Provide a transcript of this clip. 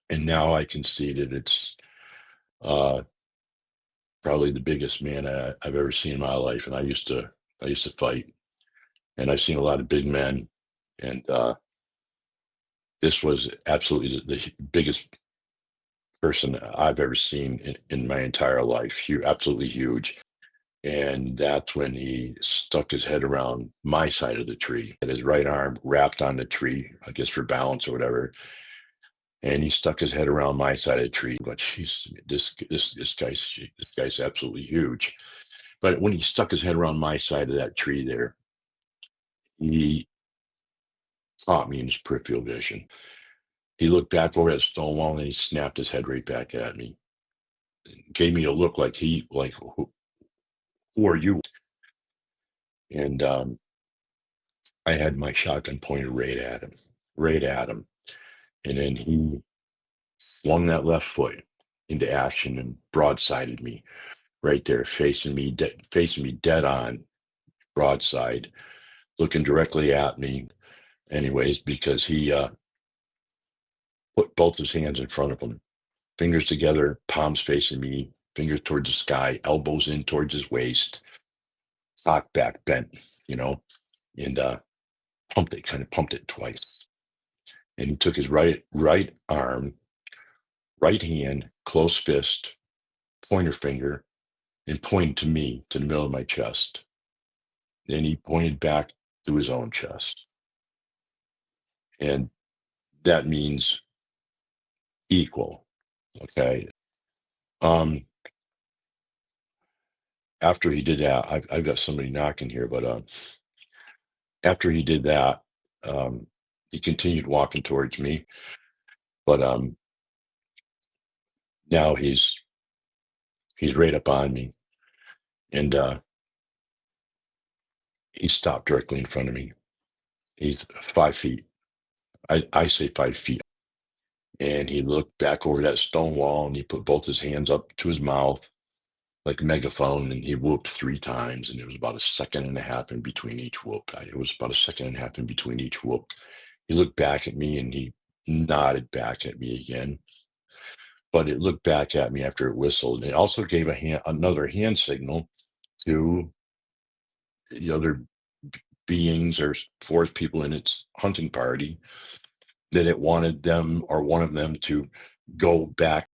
And now I can see that it's uh, probably the biggest man I've ever seen in my life. And I used to fight, and I've seen a lot of big men, and this was absolutely the biggest person I've ever seen in my entire life. Absolutely huge. And that's when he stuck his head around my side of the tree, and his right arm wrapped on the tree, I guess for balance or whatever. And he stuck his head around my side of the tree. But she's this guy's absolutely huge. But when he stuck his head around my side of that tree there, he caught me in his peripheral vision. He looked back over that stone wall and he snapped his head right back at me. Gave me a look like who are you? And I had my shotgun pointed right at him. And then he swung that left foot into action and broadsided me right there, facing me dead on, broadside, looking directly at me. Anyways, because he put both his hands in front of him, fingers together, palms facing me, fingers towards the sky, elbows in towards his waist, sock back bent, you know, and kind of pumped it twice. And he took his right arm, right hand, closed fist, pointer finger, and pointed to me, to the middle of my chest. Then he pointed back to his own chest. And that means equal. Okay. Um, After he did that, I've got somebody knocking here, but after he did that, um, he continued walking towards me, but now he's right up on me, and he stopped directly in front of me. He's 5 feet. I say 5 feet. And he looked back over that stone wall and he put both his hands up to his mouth like a megaphone, and he whooped 3 times. And it was about a second and a half in between each whoop. It was about a second and a half in between each whoop. He looked back at me and he nodded back at me again, but it looked back at me after it whistled. And it also gave another hand signal to the other beings or forest people in its hunting party that it wanted them or one of them to go back